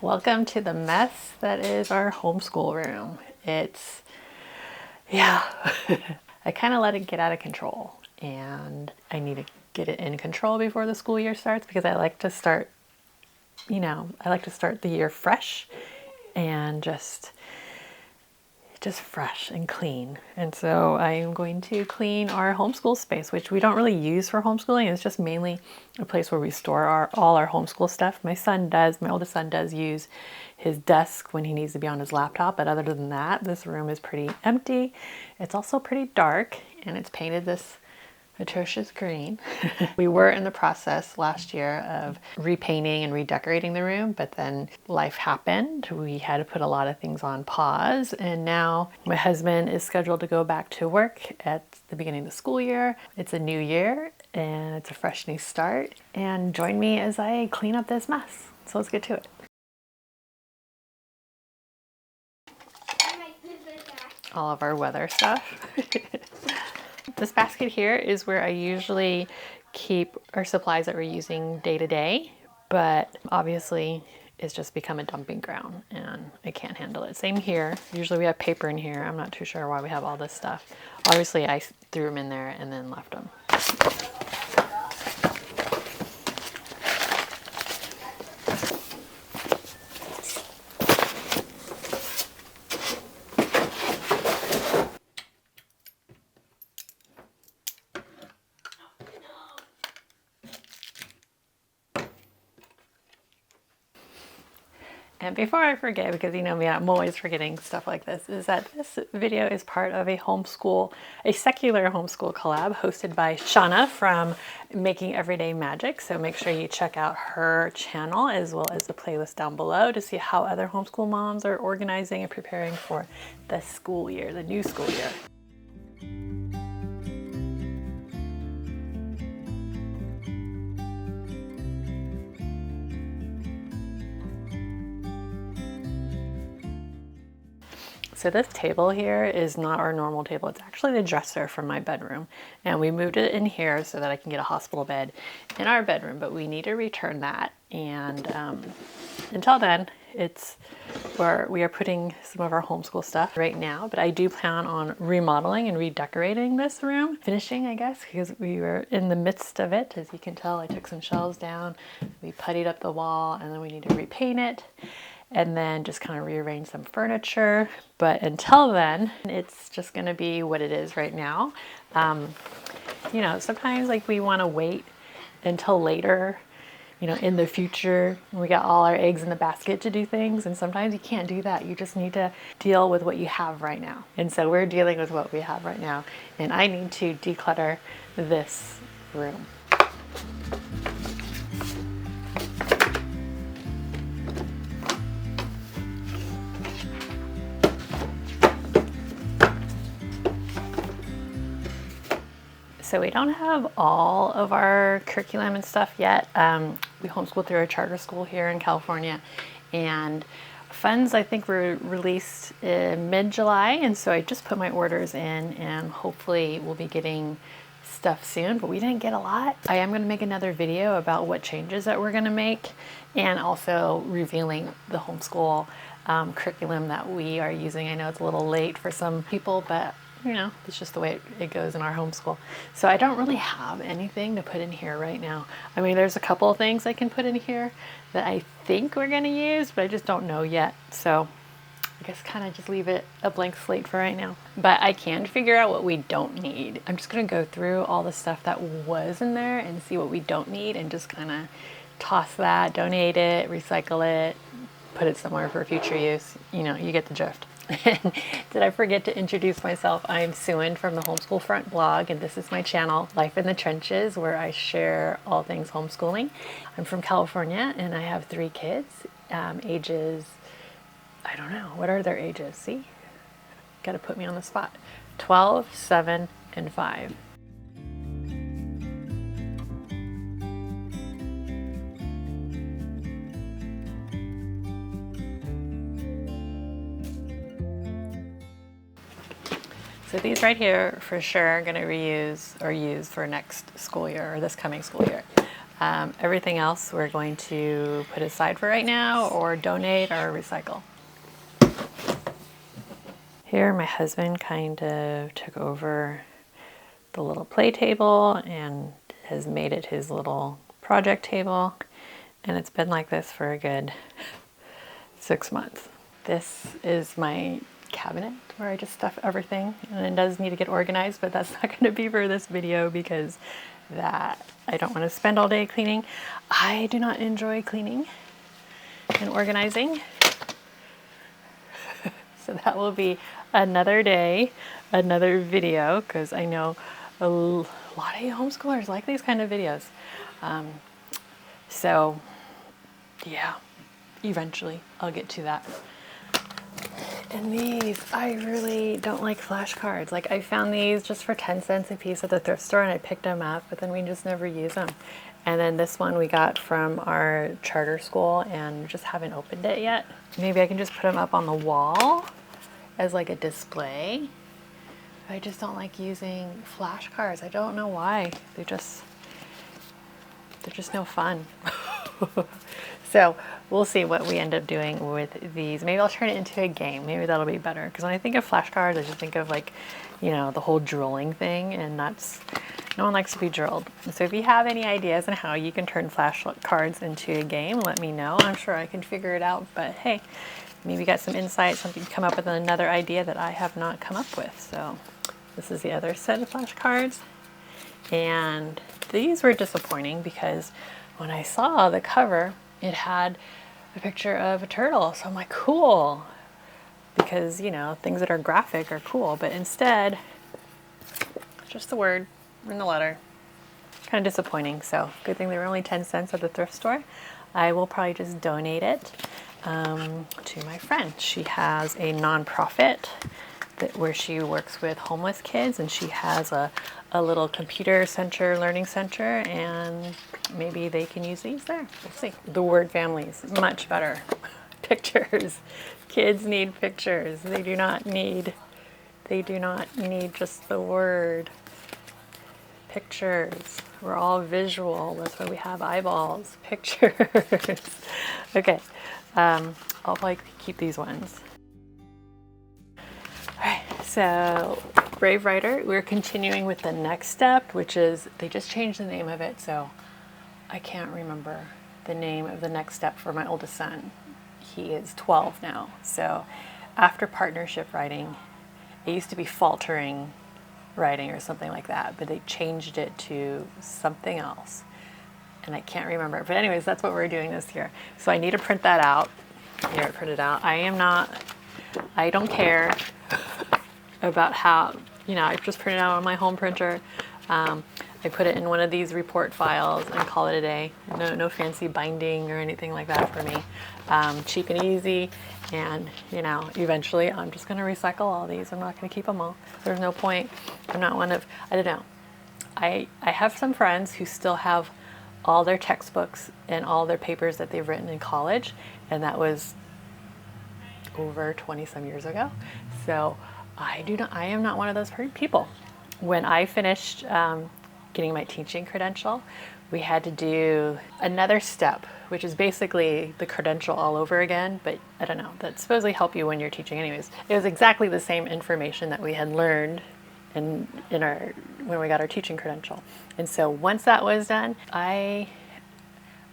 Welcome to the mess that is our homeschool room. I kind of let it get out of control, and I need to get it in control before the school year starts because I like to start the year fresh and just fresh and clean. And so I'm going to clean our homeschool space, which we don't really use for homeschooling. It's just mainly a place where we store all our homeschool stuff. My oldest son does use his desk when he needs to be on his laptop, but other than that, this room is pretty empty. It's also pretty dark, and it's painted this atrocious green. We were in the process last year of repainting and redecorating the room, but then life happened. We had to put a lot of things on pause, and now my husband is scheduled to go back to work at the beginning of the school year. It's a new year and it's a fresh new start, and join me as I clean up this mess. So let's get to it. All of our weather stuff. This basket here is where I usually keep our supplies that we're using day to day, but obviously it's just become a dumping ground and I can't handle it. Same here. Usually we have paper in here. I'm not too sure why we have all this stuff. Obviously I threw them in there and then left them. And before I forget, because you know me, I'm always forgetting stuff like this, is that this video is part of a secular homeschool collab hosted by Shanna from Making Everyday Magic. So make sure you check out her channel as well as the playlist down below to see how other homeschool moms are organizing and preparing for the school year, the new school year. So this table here is not our normal table. It's actually the dresser from my bedroom. And we moved it in here so that I can get a hospital bed in our bedroom, but we need to return that. And until then, it's where we are putting some of our homeschool stuff right now, but I do plan on remodeling and redecorating this room. Finishing, I guess, because we were in the midst of it. As you can tell, I took some shelves down, we puttied up the wall, and then we need to repaint it. And then just kind of rearrange some furniture. But until then, it's just gonna be what it is right now. You know, sometimes like we wanna wait until later, you know, in the future, we got all our eggs in the basket to do things. And sometimes you can't do that. You just need to deal with what you have right now. And so we're dealing with what we have right now. And I need to declutter this room. So we don't have all of our curriculum and stuff yet. We homeschool through a charter school here in California, and funds I think were released in mid-July, and so I just put my orders in and hopefully we'll be getting stuff soon, but we didn't get a lot. I am going to make another video about what changes that we're going to make and also revealing the homeschool curriculum that we are using. I know it's a little late for some people, but you know, it's just the way it goes in our homeschool. So I don't really have anything to put in here right now. I mean, there's a couple of things I can put in here that I think we're going to use, but I just don't know yet. So I guess kind of just leave it a blank slate for right now. But I can figure out what we don't need. I'm just going to go through all the stuff that was in there and see what we don't need and just kind of toss that, donate it, recycle it, put it somewhere for future use. You know, you get the drift. Did I forget to introduce myself? I'm Xuan from the Homeschool Front blog, and this is my channel, Life in the Trenches, where I share all things homeschooling. I'm from California, and I have 3 kids, ages, I don't know, what are their ages? See? Got to put me on the spot. 12, 7, and 5. So these right here for sure are going to reuse or use for next school year or this coming school year. Everything else we're going to put aside for right now, or donate or recycle. Here my husband kind of took over the little play table and has made it his little project table, and it's been like this for a good 6 months. This is my cabinet where I just stuff everything, and it does need to get organized, but that's not going to be for this video because that I don't want to spend all day cleaning. I do not enjoy cleaning and organizing. So that will be another day, another video, because I know a lot of you homeschoolers like these kind of videos. So yeah, eventually I'll get to that. And these, I really don't like flashcards. Like, I found these just for 10 cents a piece at the thrift store and I picked them up, but then we just never use them. And then this one we got from our charter school and just haven't opened it yet. Maybe I can just put them up on the wall as like a display. I just don't like using flashcards. I don't know why. They're just no fun. So we'll see what we end up doing with these. Maybe I'll turn it into a game. Maybe that'll be better. Because when I think of flashcards, I just think of, like, you know, the whole drilling thing, and that's, no one likes to be drilled. So if you have any ideas on how you can turn flashcards into a game, let me know. I'm sure I can figure it out. But hey, maybe you got some insight, something, come up with another idea that I have not come up with. So this is the other set of flashcards. And these were disappointing because when I saw the cover, it had a picture of a turtle. So I'm like, cool. Because, you know, things that are graphic are cool. But instead, just the word in the letter. Kind of disappointing. So good thing they were only 10 cents at the thrift store. I will probably just donate it to my friend. She has a nonprofit where she works with homeless kids, and she has a little computer center, learning center, and maybe they can use these there. We'll see. The word families, much better. Pictures. Kids need pictures. They do not need just the word. Pictures. We're all visual. That's why we have eyeballs. Pictures. Okay. I'll probably keep these ones. Alright, so Brave Writer, we're continuing with the next step, which is, they just changed the name of it, so I can't remember the name of the next step for my oldest son. He is 12 now, so after partnership writing, it used to be faltering writing or something like that, but they changed it to something else, and I can't remember. But anyways, that's what we're doing this year. So I need to print that out. Here, print it out. I don't care about how, you know, I just print it out on my home printer. I put it in one of these report files and call it a day. No fancy binding or anything like that for me. Cheap and easy. And, you know, eventually I'm just going to recycle all these. I'm not going to keep them all. There's no point. I'm not one of, I don't know. I have some friends who still have all their textbooks and all their papers that they've written in college. And that was over 20 some years ago. So I am not one of those people. When I finished getting my teaching credential, we had to do another step, which is basically the credential all over again, but I don't know, that supposedly help you when you're teaching anyways. It was exactly the same information that we had learned when we got our teaching credential. And so once that was done, I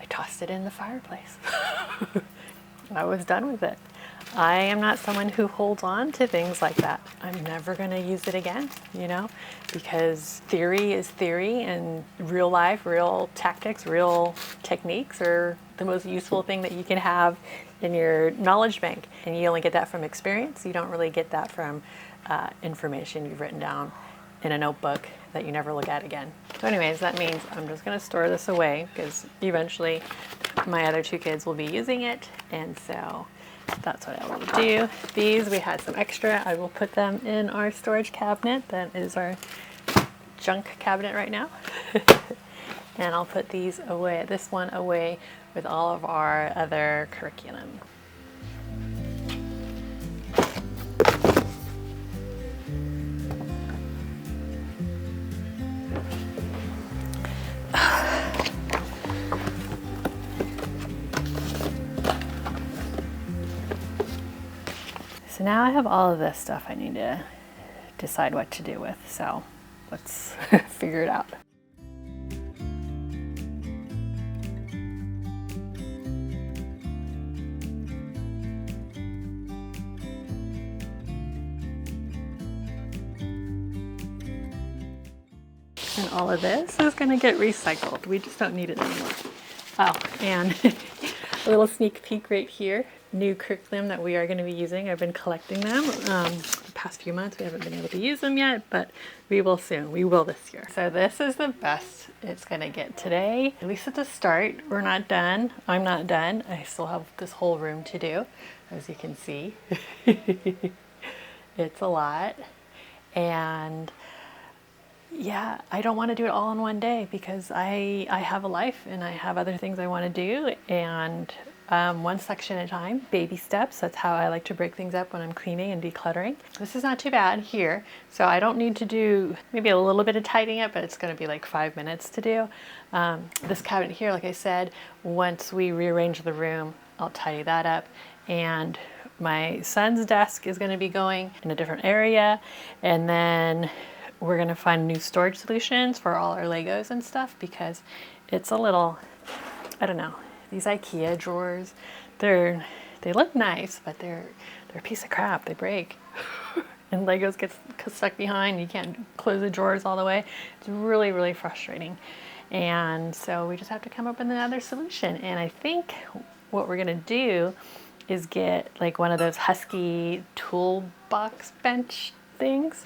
tossed it in the fireplace. I was done with it. I am not someone who holds on to things like that. I'm never going to use it again, you know, because theory is theory, and real life, real tactics, real techniques are the most useful thing that you can have in your knowledge bank. And you only get that from experience. You don't really get that from information you've written down in a notebook that you never look at again. So anyways, that means I'm just going to store this away because eventually my other two kids will be using it, and so that's what I will do. These, we had some extra. I will put them in our storage cabinet. That is our junk cabinet right now. And I'll put these away, this one away with all of our other curriculum. So now I have all of this stuff I need to decide what to do with. So let's figure it out. And all of this is going to get recycled. We just don't need it anymore. Oh, and a little sneak peek right here. New curriculum that we are going to be using. I've been collecting them the past few months. We haven't been able to use them yet, but we will soon. We will this year. So this is the best it's going to get today. At least at the start. We're not done. I'm not done. I still have this whole room to do, as you can see. It's a lot. And yeah, I don't want to do it all in one day because I have a life and I have other things I want to do, and one section at a time, baby steps. That's how I like to break things up when I'm cleaning and decluttering. This is not too bad here, so I don't need to do maybe a little bit of tidying up, but it's going to be like 5 minutes to do. This cabinet here, like I said, once we rearrange the room, I'll tidy that up. And my son's desk is going to be going in a different area, and then we're going to find new storage solutions for all our Legos and stuff, because it's a little, I don't know, these IKEA drawers, they look nice, but they're a piece of crap. They break. And Legos get stuck behind. You can't close the drawers all the way. It's really, really frustrating. And so we just have to come up with another solution. And I think what we're going to do is get like one of those Husky toolbox bench things.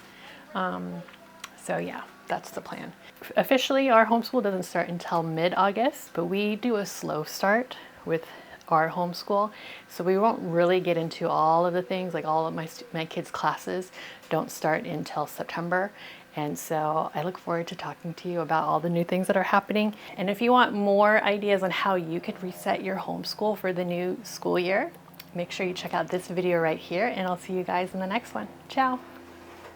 So yeah, that's the plan. Officially, our homeschool doesn't start until mid-August, but we do a slow start with our homeschool. So we won't really get into all of the things, like all of my kids' classes don't start until September. And so I look forward to talking to you about all the new things that are happening. And if you want more ideas on how you can reset your homeschool for the new school year, make sure you check out this video right here, and I'll see you guys in the next one. Ciao.